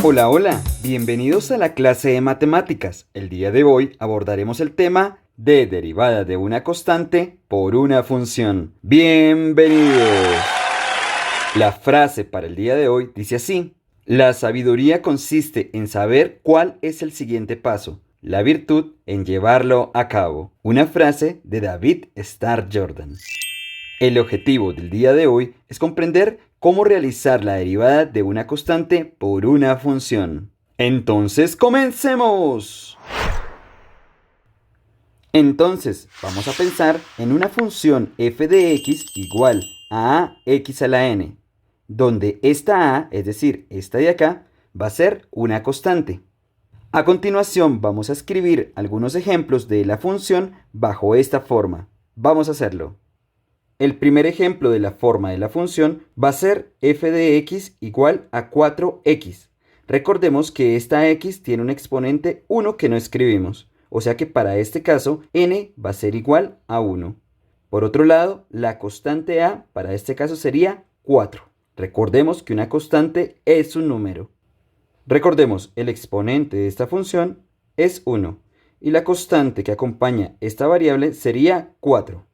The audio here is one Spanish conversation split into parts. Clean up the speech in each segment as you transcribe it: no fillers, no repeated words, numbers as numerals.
Hola, hola, bienvenidos a la clase de matemáticas. El día de hoy abordaremos el tema de derivada de una constante por una función. Bienvenidos. La frase para el día de hoy dice así: la sabiduría consiste en saber cuál es el siguiente paso, la virtud en llevarlo a cabo. Una frase de David Starr Jordan. El objetivo del día de hoy es comprender cómo realizar la derivada de una constante por una función. Entonces, ¡comencemos! Entonces, vamos a pensar en una función f de x igual a x a la n, donde esta a, es decir, esta de acá, va a ser una constante. A continuación, vamos a escribir algunos ejemplos de la función bajo esta forma. Vamos a hacerlo. El primer ejemplo de la forma de la función va a ser f de x igual a 4x. Recordemos que esta x tiene un exponente 1 que no escribimos, o sea que para este caso n va a ser igual a 1. Por otro lado, la constante a para este caso sería 4. Recordemos que una constante es un número. Recordemos, el exponente de esta función es 1 y la constante que acompaña esta variable sería 4.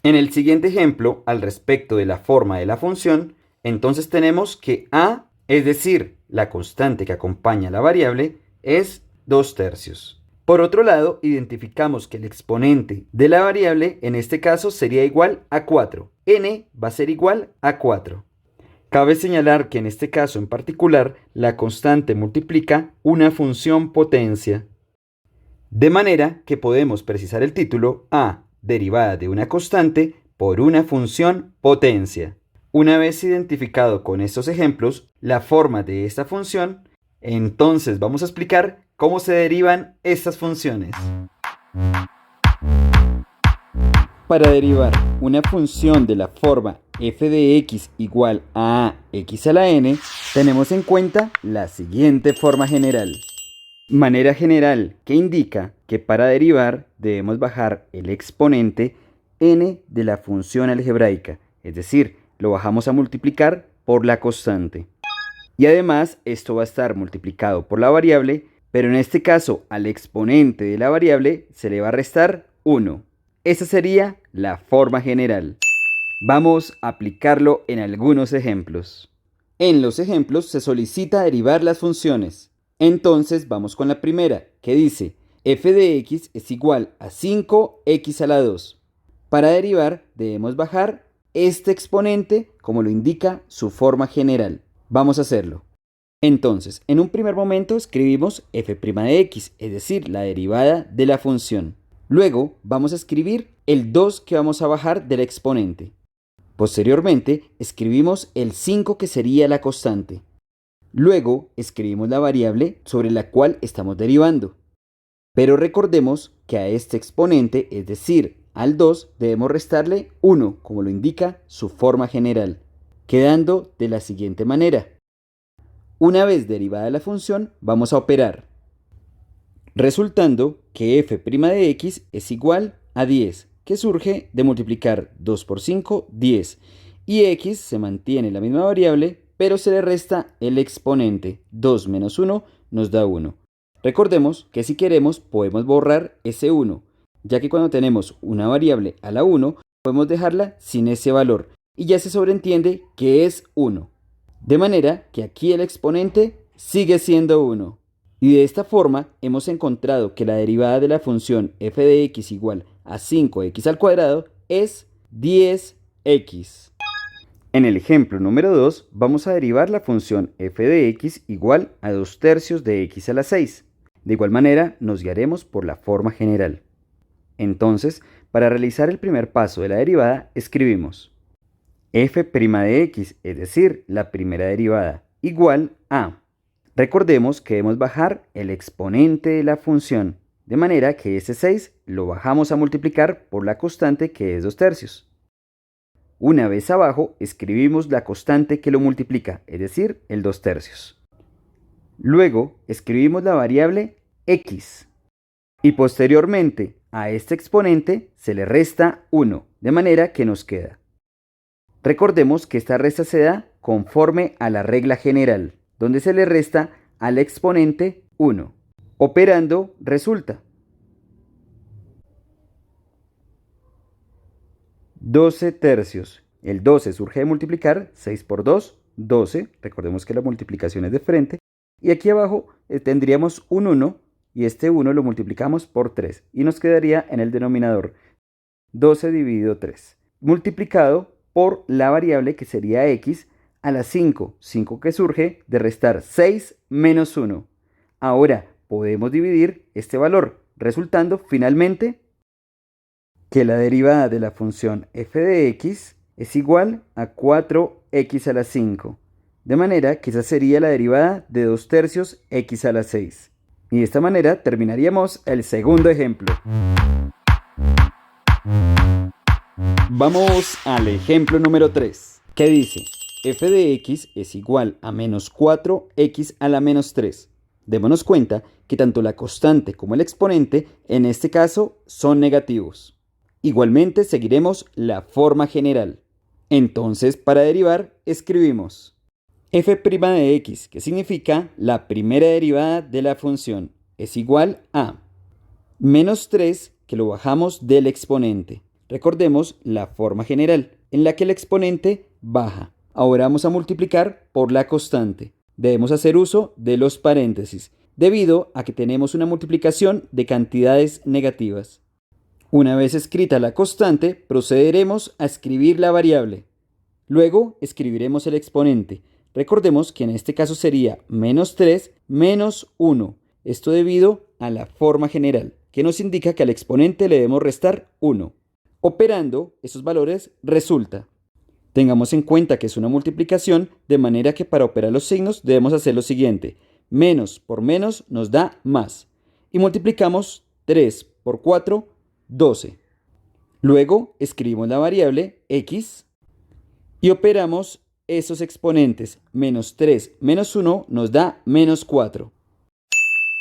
En el siguiente ejemplo, al respecto de la forma de la función, entonces tenemos que a, es decir, la constante que acompaña la variable, es 2/3. Por otro lado, identificamos que el exponente de la variable en este caso sería igual a 4. N va a ser igual a 4. Cabe señalar que en este caso en particular, la constante multiplica una función potencia. De manera que podemos precisar el título a derivada de una constante por una función potencia. Una vez identificado con estos ejemplos la forma de esta función, entonces vamos a explicar cómo se derivan estas funciones. Para derivar una función de la forma f de x igual a x a la n, tenemos en cuenta la siguiente forma general. Manera general que indica que para derivar debemos bajar el exponente n de la función algebraica, es decir, lo bajamos a multiplicar por la constante. Y además esto va a estar multiplicado por la variable, pero en este caso al exponente de la variable se le va a restar 1. Esa sería la forma general. Vamos a aplicarlo en algunos ejemplos. En los ejemplos se solicita derivar las funciones. Entonces vamos con la primera, que dice f de x es igual a 5x a la 2. Para derivar debemos bajar este exponente como lo indica su forma general. Vamos a hacerlo. Entonces, en un primer momento escribimos f' de x, es decir, la derivada de la función. Luego vamos a escribir el 2 que vamos a bajar del exponente. Posteriormente escribimos el 5 que sería la constante. Luego escribimos la variable sobre la cual estamos derivando. Pero recordemos que a este exponente, es decir, al 2, debemos restarle 1, como lo indica su forma general, quedando de la siguiente manera. Una vez derivada la función, vamos a operar, resultando que f' de x es igual a 10, que surge de multiplicar 2 por 5, 10, y x se mantiene la misma variable, pero se le resta el exponente. 2 menos 1 nos da 1. Recordemos que si queremos podemos borrar ese 1, ya que cuando tenemos una variable a la 1, podemos dejarla sin ese valor, y ya se sobreentiende que es 1. De manera que aquí el exponente sigue siendo 1. Y de esta forma hemos encontrado que la derivada de la función f de x igual a 5x al cuadrado es 10x. En el ejemplo número 2 vamos a derivar la función f de x igual a 2/3 de x a la 6. De igual manera nos guiaremos por la forma general. Entonces, para realizar el primer paso de la derivada escribimos f' de x, es decir, la primera derivada, igual a... Recordemos que debemos bajar el exponente de la función, de manera que ese 6 lo bajamos a multiplicar por la constante que es 2/3. Una vez abajo, escribimos la constante que lo multiplica, es decir, el 2/3. Luego, escribimos la variable x. Y posteriormente, a este exponente se le resta 1, de manera que nos queda. Recordemos que esta resta se da conforme a la regla general, donde se le resta al exponente 1. Operando resulta 12 tercios. El 12 surge de multiplicar 6 por 2, 12. Recordemos que la multiplicación es de frente. Y aquí abajo tendríamos un 1 y este 1 lo multiplicamos por 3 y nos quedaría en el denominador 12 dividido 3, multiplicado por la variable que sería x a la 5, 5 que surge de restar 6 menos 1. Ahora podemos dividir este valor, resultando finalmente que la derivada de la función f de x es igual a 4x a la 5. De manera que esa sería la derivada de 2 tercios x a la 6. Y de esta manera terminaríamos el segundo ejemplo. Vamos al ejemplo número 3, que dice f de x es igual a menos 4x a la menos 3. Démonos cuenta que tanto la constante como el exponente en este caso son negativos. Igualmente seguiremos la forma general. Entonces, para derivar, escribimos f' de x, que significa la primera derivada de la función, es igual a menos 3, que lo bajamos del exponente. Recordemos la forma general, en la que el exponente baja. Ahora vamos a multiplicar por la constante. Debemos hacer uso de los paréntesis, debido a que tenemos una multiplicación de cantidades negativas. Una vez escrita la constante, procederemos a escribir la variable. Luego escribiremos el exponente. Recordemos que en este caso sería menos 3 menos 1. Esto debido a la forma general, que nos indica que al exponente le debemos restar 1. Operando esos valores resulta. Tengamos en cuenta que es una multiplicación, de manera que para operar los signos debemos hacer lo siguiente. Menos por menos nos da más. Y multiplicamos 3 por 4, 12. Luego escribimos la variable x y operamos esos exponentes. Menos 3 menos 1 nos da menos 4.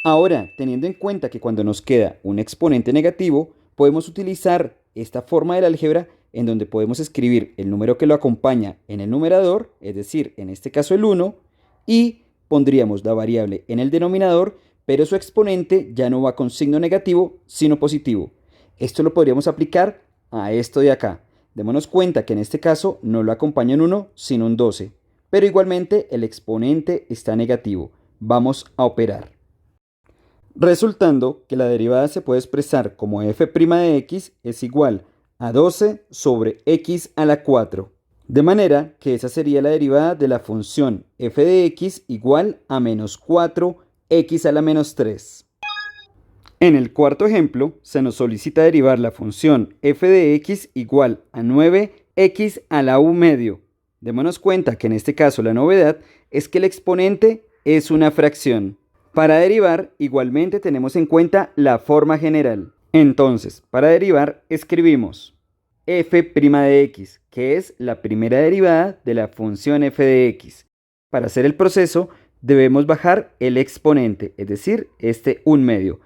Ahora, teniendo en cuenta que cuando nos queda un exponente negativo, podemos utilizar esta forma del álgebra en donde podemos escribir el número que lo acompaña en el numerador, es decir, en este caso el 1, y pondríamos la variable en el denominador, pero su exponente ya no va con signo negativo, sino positivo. Esto lo podríamos aplicar a esto de acá. Démonos cuenta que en este caso no lo acompaña un 1, sino un 12, pero igualmente el exponente está negativo. Vamos a operar. Resultando que la derivada se puede expresar como f' de x es igual a 12 sobre x a la 4. De manera que esa sería la derivada de la función f de x igual a menos 4x a la menos 3. En el cuarto ejemplo, se nos solicita derivar la función f de x igual a 9x a la u medio. Démonos cuenta que en este caso la novedad es que el exponente es una fracción. Para derivar, igualmente tenemos en cuenta la forma general. Entonces, para derivar, escribimos f' de x, que es la primera derivada de la función f de x. Para hacer el proceso, debemos bajar el exponente, es decir, este 1 medio.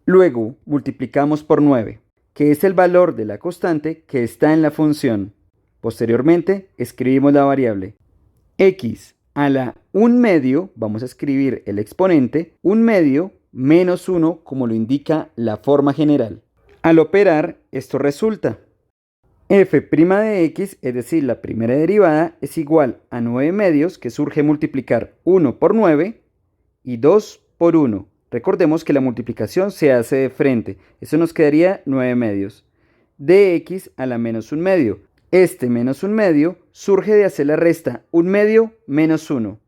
Luego, multiplicamos por 9, que es el valor de la constante que está en la función. Posteriormente, escribimos la variable x a la 1 medio, vamos a escribir el exponente 1 medio menos 1, como lo indica la forma general. Al operar, esto resulta f' de x, es decir, la primera derivada, es igual a 9 medios, que surge multiplicar 1 por 9 y 2 por 1. Recordemos que la multiplicación se hace de frente. Eso nos quedaría 9 medios. De x a la menos 1 medio. Este menos 1 medio surge de hacer la resta 1 medio menos 1.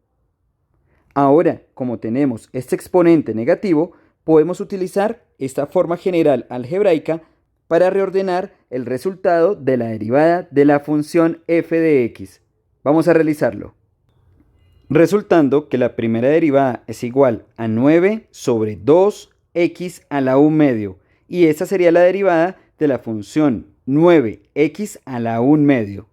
Ahora, como tenemos este exponente negativo, podemos utilizar esta forma general algebraica para reordenar el resultado de la derivada de la función f de x. Vamos a realizarlo. Resultando que la primera derivada es igual a 9 sobre 2x a la u medio. Y esa sería la derivada de la función 9x a la 1 medio.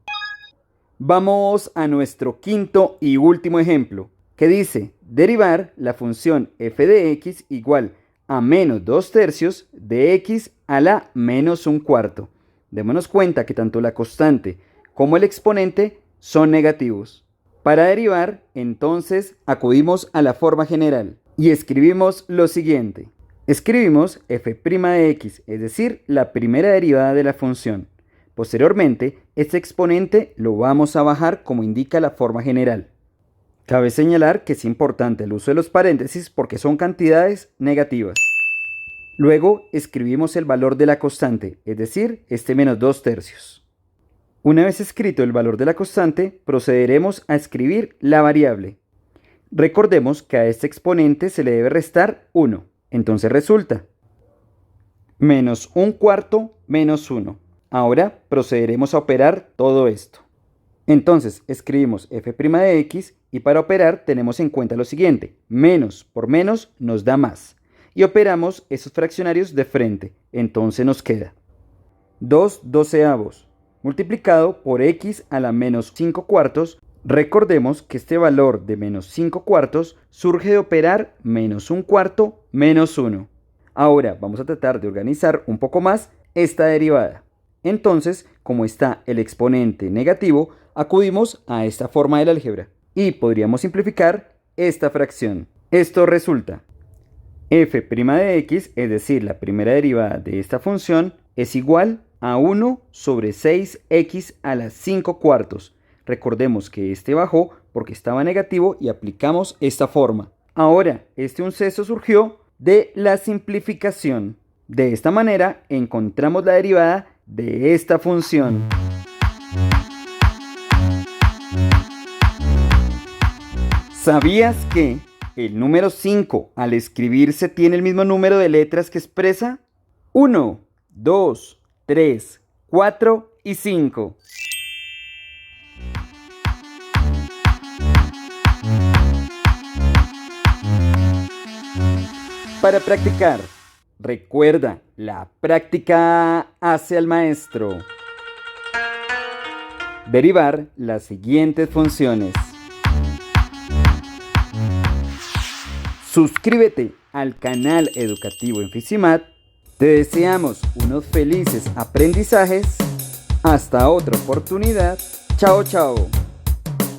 Vamos a nuestro quinto y último ejemplo, que dice derivar la función f de x igual a menos 2/3 de x a la menos 1/4. Démonos cuenta que tanto la constante como el exponente son negativos. Para derivar, entonces, acudimos a la forma general y escribimos lo siguiente. Escribimos f' de x, es decir, la primera derivada de la función. Posteriormente, este exponente lo vamos a bajar como indica la forma general. Cabe señalar que es importante el uso de los paréntesis porque son cantidades negativas. Luego escribimos el valor de la constante, es decir, este menos 2/3. Una vez escrito el valor de la constante, procederemos a escribir la variable. Recordemos que a este exponente se le debe restar 1, entonces resulta menos 1/4 menos 1. Ahora procederemos a operar todo esto. Entonces escribimos f' de x y para operar tenemos en cuenta lo siguiente, menos por menos nos da más. Y operamos esos fraccionarios de frente, entonces nos queda 2/12 multiplicado por x a la menos 5/4. Recordemos que este valor de menos 5/4 surge de operar menos 1/4 menos 1. Ahora vamos a tratar de organizar un poco más esta derivada. Entonces, como está el exponente negativo, acudimos a esta forma del álgebra y podríamos simplificar esta fracción. Esto resulta f' de x, es decir, la primera derivada de esta función, es igual a 1 sobre 6x a la 5/4. Recordemos que este bajó porque estaba negativo y aplicamos esta forma. Ahora, este unceso surgió de la simplificación. De esta manera encontramos la derivada de esta función. ¿Sabías que el número 5 al escribirse tiene el mismo número de letras que expresa? 1, 2, 3, 4 y 5. Para practicar, recuerda, la práctica hace al maestro. Derivar las siguientes funciones. Suscríbete al canal educativo Enfisimat. Te deseamos unos felices aprendizajes. Hasta otra oportunidad. Chao, chao.